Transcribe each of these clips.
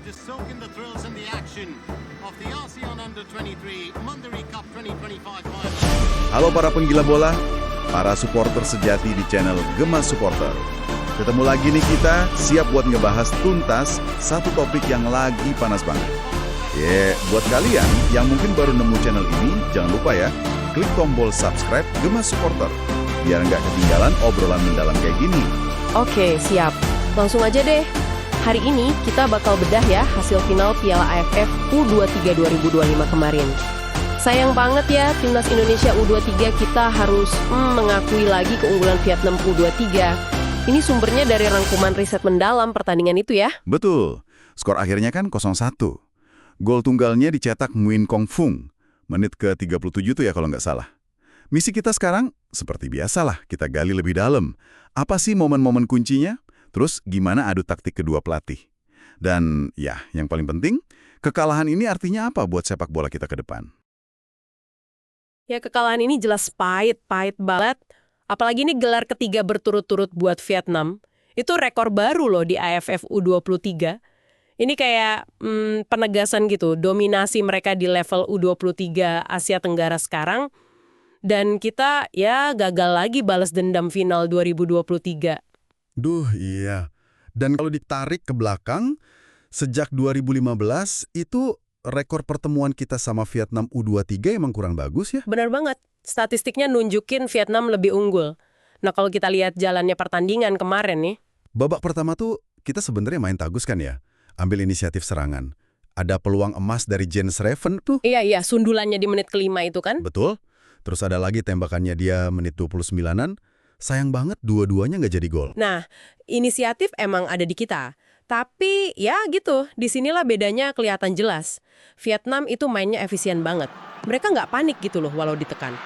Just soak in the thrills and the action of the ASEAN Under-23 Mandiri Cup 2025 final. Halo para penggila bola, para supporter sejati di channel Gemas Supporter. Ketemu lagi nih kita, siap buat ngebahas tuntas satu topik yang lagi panas banget. Buat kalian yang mungkin baru nemu channel ini, jangan lupa ya, klik tombol subscribe Gemas Supporter, biar nggak ketinggalan obrolan mendalam kayak gini. Oke, siap. Langsung aja deh. Hari ini kita bakal bedah ya hasil final Piala AFF U23 2025 kemarin. Sayang banget ya, timnas Indonesia U23 kita harus mengakui lagi keunggulan Vietnam U23. Ini sumbernya dari rangkuman riset mendalam pertandingan itu ya. Betul, skor akhirnya kan 0-1. Gol tunggalnya dicetak Nguyen Kong Fung, menit ke-37 tuh ya kalau nggak salah. Misi kita sekarang, seperti biasalah, kita gali lebih dalam. Apa sih momen-momen kuncinya? Terus gimana adu taktik kedua pelatih? Dan ya, yang paling penting, kekalahan ini artinya apa buat sepak bola kita ke depan? Ya kekalahan ini jelas pahit banget. Apalagi ini gelar ketiga berturut-turut buat Vietnam. Itu rekor baru loh di AFF U23. Ini kayak penegasan gitu, dominasi mereka di level U23 Asia Tenggara sekarang. Dan kita ya gagal lagi balas dendam final 2023. Duh, iya. Dan kalau ditarik ke belakang, sejak 2015 itu rekor pertemuan kita sama Vietnam U23 emang kurang bagus ya? Benar banget. Statistiknya nunjukin Vietnam lebih unggul. Nah, kalau kita lihat jalannya pertandingan kemarin nih. Babak pertama tuh kita sebenarnya main tagus kan ya? Ambil inisiatif serangan. Ada peluang emas dari Jens Reven tuh. Iya, sundulannya di menit kelima itu kan. Betul. Terus ada lagi tembakannya dia menit 29-an. Sayang banget dua-duanya nggak jadi gol. Nah, inisiatif emang ada di kita. Tapi ya gitu, disinilah bedanya kelihatan jelas. Vietnam itu mainnya efisien banget. Mereka nggak panik gitu loh walau ditekan.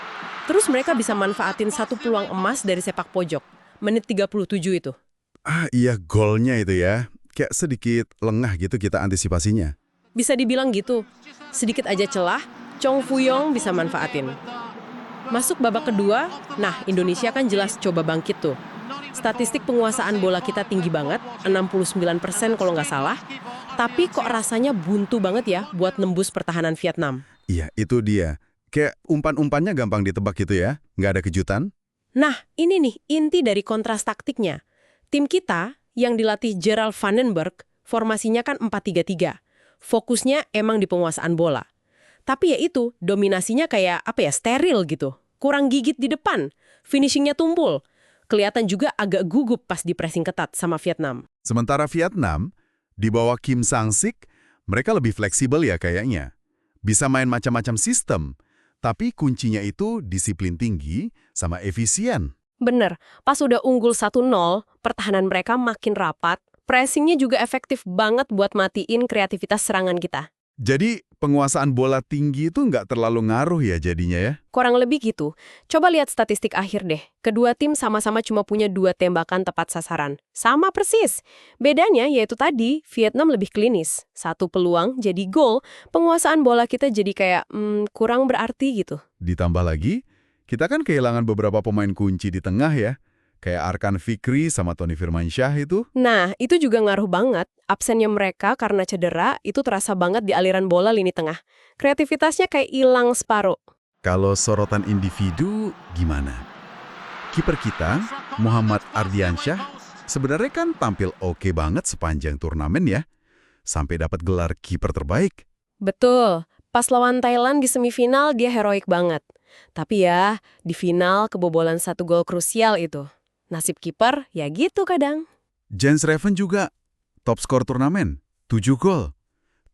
Terus mereka bisa manfaatin satu peluang emas dari sepak pojok. Menit 37 itu. Ah iya, golnya itu ya. Kayak sedikit lengah gitu kita antisipasinya. Bisa dibilang gitu. Sedikit aja celah, Chong Fuyong bisa manfaatin. Masuk babak kedua, nah Indonesia kan jelas coba bangkit tuh. Statistik penguasaan bola kita tinggi banget, 69% kalau nggak salah. Tapi kok rasanya buntu banget ya buat nembus pertahanan Vietnam. Iya, itu dia. Kayak umpan-umpannya gampang ditebak gitu ya, nggak ada kejutan. Nah, ini nih inti dari kontras taktiknya. Tim kita yang dilatih Gerald Vandenberg, formasinya kan 4-3-3. Fokusnya emang di penguasaan bola. Tapi ya itu, dominasinya kayak steril gitu. Kurang gigit di depan, finishingnya tumpul. Kelihatan juga agak gugup pas di pressing ketat sama Vietnam. Sementara Vietnam, di bawah Kim Sang-sik, mereka lebih fleksibel ya kayaknya. Bisa main macam-macam sistem, tapi kuncinya itu disiplin tinggi sama efisien. Bener, pas udah unggul 1-0, pertahanan mereka makin rapat, pressingnya juga efektif banget buat matiin kreativitas serangan kita. Jadi penguasaan bola tinggi itu nggak terlalu ngaruh ya jadinya ya? Kurang lebih gitu. Coba lihat statistik akhir deh. Kedua tim sama-sama cuma punya 2 tembakan tepat sasaran. Sama persis. Bedanya yaitu tadi, Vietnam lebih klinis. 1 peluang jadi gol, penguasaan bola kita jadi kayak kurang berarti gitu. Ditambah lagi, kita kan kehilangan beberapa pemain kunci di tengah ya. Kayak Arkan Fikri sama Tony Firmansyah itu. Nah, itu juga ngaruh banget. Absennya mereka karena cedera, itu terasa banget di aliran bola lini tengah. Kreativitasnya kayak hilang separuh. Kalau sorotan individu, gimana? Kiper kita, Muhammad Ardiansyah, sebenarnya kan tampil oke banget sepanjang turnamen ya. Sampai dapat gelar kiper terbaik. Betul. Pas lawan Thailand di semifinal, dia heroik banget. Tapi ya, di final kebobolan 1 gol krusial itu. Nasib kiper ya gitu kadang. Jens Reven juga top skor turnamen, 7 gol.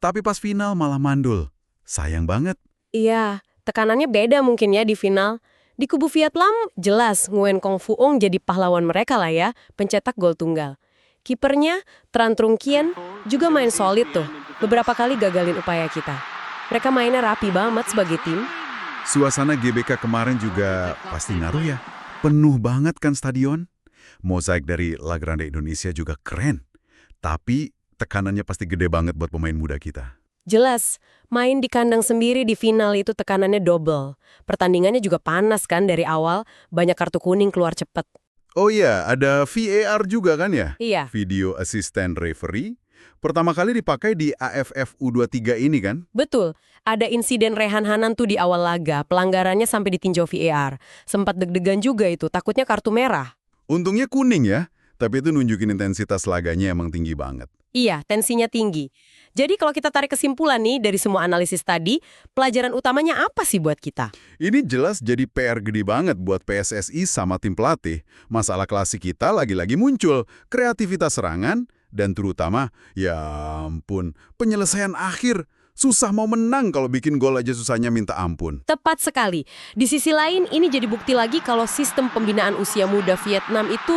Tapi pas final malah mandul. Sayang banget. Iya, tekanannya beda mungkin ya di final. Di kubu Vietnam, jelas Nguyen Kong Phuong jadi pahlawan mereka lah ya, pencetak gol tunggal. Kipernya, Tran Trung Kien, juga main solid tuh. Beberapa kali gagalin upaya kita. Mereka mainnya rapi banget sebagai tim. Suasana GBK kemarin juga pasti ngaruh ya. Penuh banget kan stadion. Mozaik dari La Grande Indonesia juga keren. Tapi tekanannya pasti gede banget buat pemain muda kita. Jelas, main di kandang sendiri di final itu tekanannya double. Pertandingannya juga panas kan dari awal, banyak kartu kuning keluar cepet. Oh iya, ada VAR juga kan ya? Iya. Video Assistant Referee. Pertama kali dipakai di AFF U23 ini kan? Betul, ada insiden Rehan Hanan tuh di awal laga, pelanggarannya sampai ditinjau VAR. Sempat deg-degan juga itu, takutnya kartu merah. Untungnya kuning ya, tapi itu nunjukin intensitas laganya emang tinggi banget. Iya, tensinya tinggi. Jadi kalau kita tarik kesimpulan nih dari semua analisis tadi, pelajaran utamanya apa sih buat kita? Ini jelas jadi PR gede banget buat PSSI sama tim pelatih. Masalah klasik kita lagi-lagi muncul, kreativitas serangan, dan terutama, ya ampun, penyelesaian akhir. Susah mau menang kalau bikin gol aja susahnya minta ampun. Tepat sekali. Di sisi lain, ini jadi bukti lagi kalau sistem pembinaan usia muda Vietnam itu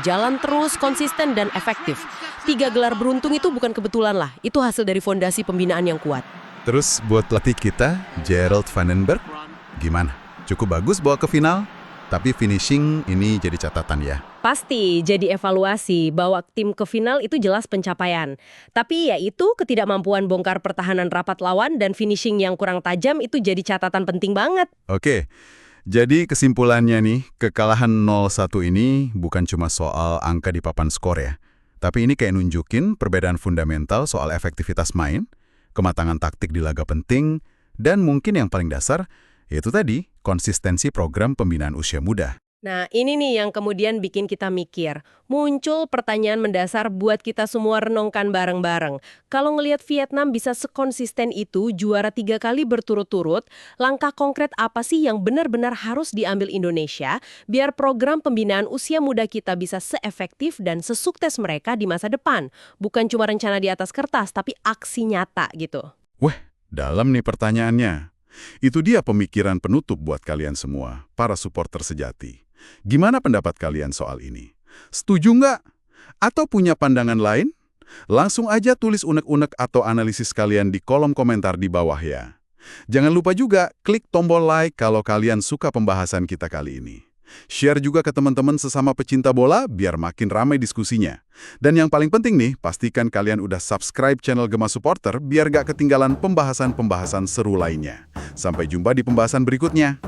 jalan terus, konsisten, dan efektif. 3 gelar beruntung itu bukan kebetulan lah. Itu hasil dari fondasi pembinaan yang kuat. Terus buat pelatih kita, Gerald Vandenberg, gimana? Cukup bagus bawa ke final? Tapi finishing ini jadi catatan ya. Pasti jadi evaluasi bahwa tim ke final itu jelas pencapaian. Tapi ya itu ketidakmampuan bongkar pertahanan rapat lawan dan finishing yang kurang tajam itu jadi catatan penting banget. Oke, jadi kesimpulannya nih, kekalahan 0-1 ini bukan cuma soal angka di papan skor ya. Tapi ini kayak nunjukin perbedaan fundamental soal efektivitas main, kematangan taktik di laga penting, dan mungkin yang paling dasar, yaitu tadi, konsistensi program pembinaan usia muda. Nah, ini nih yang kemudian bikin kita mikir. Muncul pertanyaan mendasar buat kita semua renungkan bareng-bareng. Kalau ngelihat Vietnam bisa sekonsisten itu, juara 3 kali berturut-turut, langkah konkret apa sih yang benar-benar harus diambil Indonesia biar program pembinaan usia muda kita bisa seefektif dan sesukses mereka di masa depan? Bukan cuma rencana di atas kertas, tapi aksi nyata gitu. Wah, dalam nih pertanyaannya. Itu dia pemikiran penutup buat kalian semua, para supporter sejati. Gimana pendapat kalian soal ini? Setuju nggak? Atau punya pandangan lain? Langsung aja tulis unek-unek atau analisis kalian di kolom komentar di bawah ya. Jangan lupa juga klik tombol like kalau kalian suka pembahasan kita kali ini. Share juga ke teman-teman sesama pecinta bola biar makin ramai diskusinya. Dan yang paling penting nih, pastikan kalian udah subscribe channel Gema Supporter biar gak ketinggalan pembahasan-pembahasan seru lainnya. Sampai jumpa di pembahasan berikutnya.